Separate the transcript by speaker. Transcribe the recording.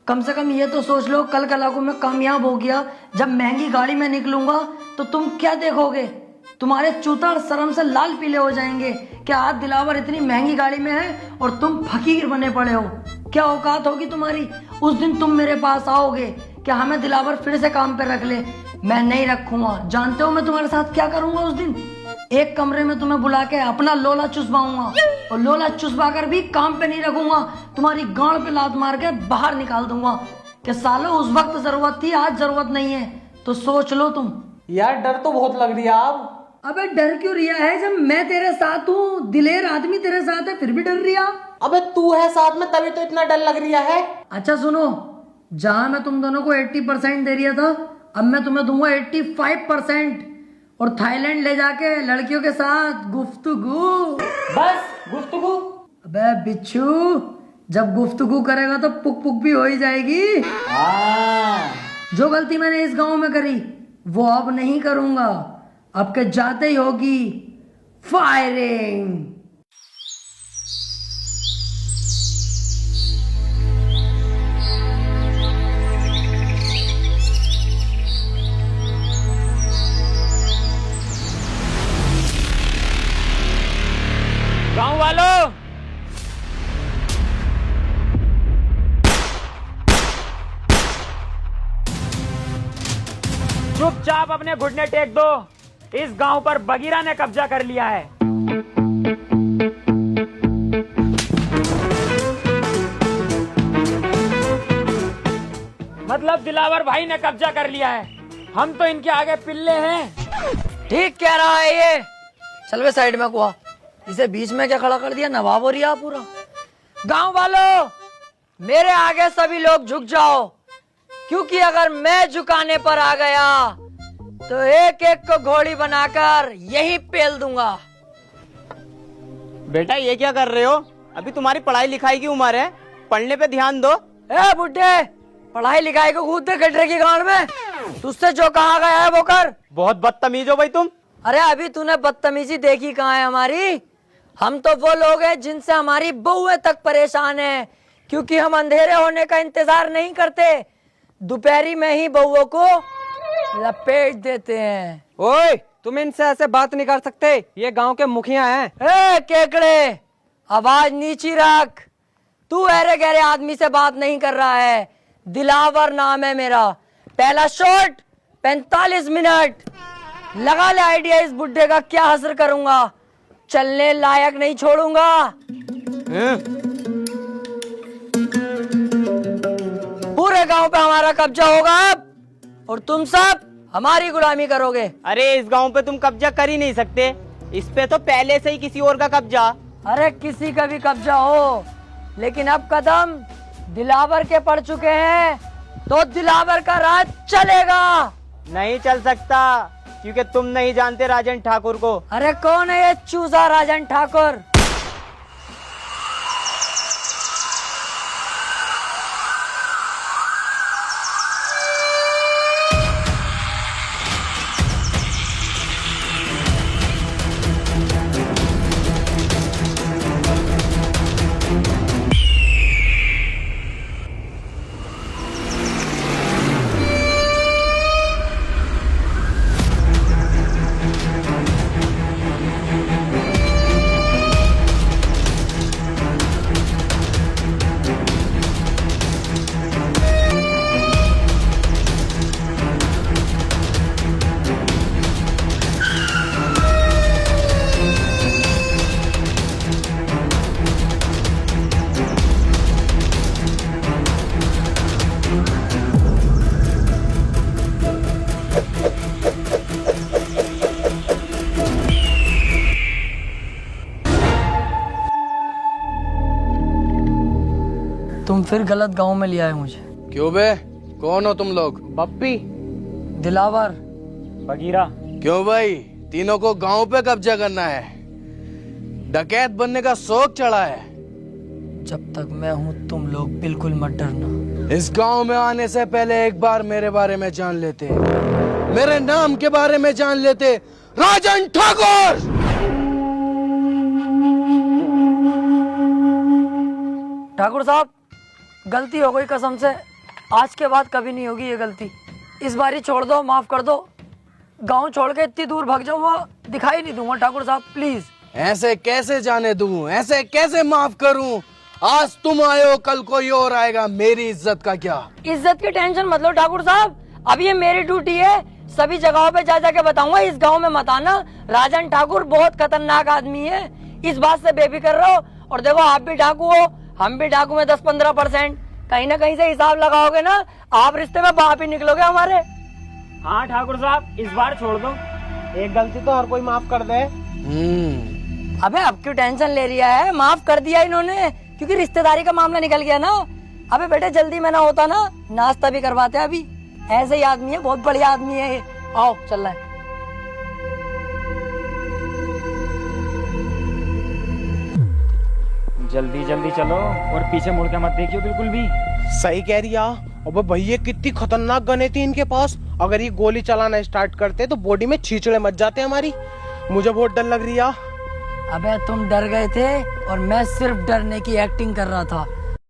Speaker 1: कम से कम ये तो सोच लो, कल कला को मैं कामयाब हो गया, जब महंगी गाड़ी में निकलूंगा तो तुम क्या देखोगे? तुम्हारे चूतड़ शर्म से लाल पीले हो जाएंगे। क्या आज दिलावर इतनी महंगी गाड़ी में है और तुम फकीर बने पड़े हो? क्या औकात होगी तुम्हारी? उस दिन तुम मेरे पास आओगे, क्या हमें दिलावर फिर से काम पे रख ले? मैं नहीं रखूंगा। जानते हो मैं तुम्हारे साथ क्या करूंगा उस दिन? एक कमरे में तुम्हें बुला के अपना लोला चुसवाऊंगा, और लोला चुसवा कर भी काम पे नहीं रखूंगा, तुम्हारी गांड पे लात मार के बाहर निकाल दूंगा। कि सालो उस वक्त जरूरत थी, आज जरूरत नहीं है, तो सोच लो तुम।
Speaker 2: यार डर तो बहुत लग रही है आप।
Speaker 1: अबे डर क्यों रिया है? जब मैं तेरे साथ हूँ, दिलेर आदमी तेरे साथ है, फिर भी डर रिया?
Speaker 2: अबे तू है साथ में तभी तो इतना डर लग रहा है।
Speaker 1: अच्छा सुनो, जहां मैं तुम दोनों को 80% दे रिया था, अब मैं तुम्हें दूंगा 85%, और थाईलैंड ले जाके लड़कियों के साथ गुफ्तगू।
Speaker 2: बस गुफ्तगू?
Speaker 1: अबे बिच्छू, जब गुफ्तगू करेगा तो पुक पुक भी हो ही जाएगी। जो गलती मैंने इस गांव में करी वो अब नहीं करूंगा। अब के जाते ही होगी फायरिंग।
Speaker 3: गांव वालों, चुपचाप अपने घुटने टेक दो। इस गांव पर बगीरा ने कब्जा कर लिया है। मतलब दिलावर भाई ने कब्जा कर लिया है। हम तो इनके आगे पिल्ले हैं।
Speaker 1: ठीक कह रहा है ये। चल वे साइड में कुआ, इसे बीच में क्या खड़ा कर दिया? नवाब हो रिया पूरा। गांव वालों, मेरे आगे सभी लोग झुक जाओ, क्योंकि अगर मैं झुकाने पर आ गया तो एक एक को घोड़ी बनाकर यही पेल दूंगा।
Speaker 4: बेटा ये क्या कर रहे हो? अभी तुम्हारी पढ़ाई लिखाई की उम्र है, पढ़ने पे ध्यान दो।
Speaker 1: ए बुड्ढे, पढ़ाई लिखाई को कूद दे गड्ढे की गांड में। तुझसे जो कहा गया है वो कर।
Speaker 4: बहुत बदतमीज हो भाई तुम।
Speaker 1: अरे अभी तूने बदतमीजी देखी कहाँ है हमारी? हम तो वो लोग हैं जिनसे हमारी बहुएं तक परेशान है, क्योंकि हम अंधेरे होने का इंतजार नहीं करते, दोपहरी में ही बहुओं को लपेट देते हैं।
Speaker 2: ओए, तुम इनसे ऐसे बात नहीं कर सकते, ये गांव के मुखिया हैं।
Speaker 1: ए केकड़े, आवाज नीची रख। तू अरे गहरे आदमी से बात नहीं कर रहा है। दिलावर नाम है मेरा। पहला शॉट 45 मिनट। लगा ले आइडिया इस बुड्ढे का क्या हसर करूंगा। चलने लायक नहीं छोड़ूंगा। पूरे गांव पे हमारा कब्जा होगा अब, और तुम सब हमारी गुलामी करोगे।
Speaker 4: अरे इस गांव पे तुम कब्जा कर ही नहीं सकते, इस पे तो पहले से ही किसी और का कब्जा।
Speaker 1: अरे किसी का भी कब्जा हो, लेकिन अब कदम दिलावर के पड़ चुके हैं, तो दिलावर का राज चलेगा।
Speaker 4: नहीं चल सकता, क्योंकि तुम नहीं जानते राजन ठाकुर को।
Speaker 1: अरे कौन है ये चूजा राजन ठाकुर? तुम फिर गलत गांव में लिया है मुझे।
Speaker 5: क्यों बे? कौन हो तुम लोग?
Speaker 2: बप्पी,
Speaker 1: दिलावर,
Speaker 3: बगीरा।
Speaker 5: क्यों भाई, तीनों को गांव पे कब्जा करना है? डकैत बनने का शौक चढ़ा है?
Speaker 1: जब तक मैं हूं तुम लोग बिल्कुल मत डरना।
Speaker 5: इस गांव में आने से पहले एक बार मेरे बारे में जान लेते, मेरे नाम के बारे में जान लेते। राजन ठाकुर!
Speaker 1: ठाकुर साहब, गलती हो गई, कसम से आज के बाद कभी नहीं होगी ये गलती। इस बार ही छोड़ दो, माफ कर दो। गांव छोड़ के इतनी दूर भाग जाऊंगा, दिखाई नहीं दूंगा ठाकुर साहब, प्लीज।
Speaker 5: ऐसे कैसे जाने दूं, ऐसे कैसे माफ करूं? आज तुम आए हो, कल कोई और आएगा, मेरी इज्जत का क्या?
Speaker 1: इज्जत की टेंशन मत लो ठाकुर साहब, अब ये मेरी ड्यूटी है, सभी जगहों पे जा जाके बताऊंगा इस गांव में मत आना, राजन ठाकुर बहुत खतरनाक आदमी है, इस बात से बेफिक्र रहो। और देखो आप भी डाकू हो, हम भी डाकू में 10-15%, कहीं ना कहीं से हिसाब लगाओगे ना, आप रिश्ते में बाप ही निकलोगे हमारे।
Speaker 3: हाँ ठाकुर साहब, इस बार छोड़ दो।
Speaker 4: एक गलती तो हर कोई माफ कर दे।
Speaker 1: अबे अब क्यों टेंशन ले रहा है, माफ कर दिया इन्होंने, क्योंकि रिश्तेदारी का मामला निकल गया ना। अबे बेटे जल्दी में ना होता ना, नाश्ता भी करवाते अभी। ऐसे ही आदमी है, बहुत बढ़िया आदमी है ये। आओ चल रहा है।
Speaker 3: जल्दी जल्दी चलो और पीछे मुड़ के मत देखियो बिल्कुल भी।
Speaker 4: सही कह रही है। अबे भैया कितनी खतरनाक गने थी इनके पास, अगर ये गोली चलाना स्टार्ट करते तो बॉडी में छींचड़े मच जाते हमारी। मुझे बहुत डर लग रही है।
Speaker 1: अबे तुम डर गए थे और मैं सिर्फ डरने की एक्टिंग कर रहा था।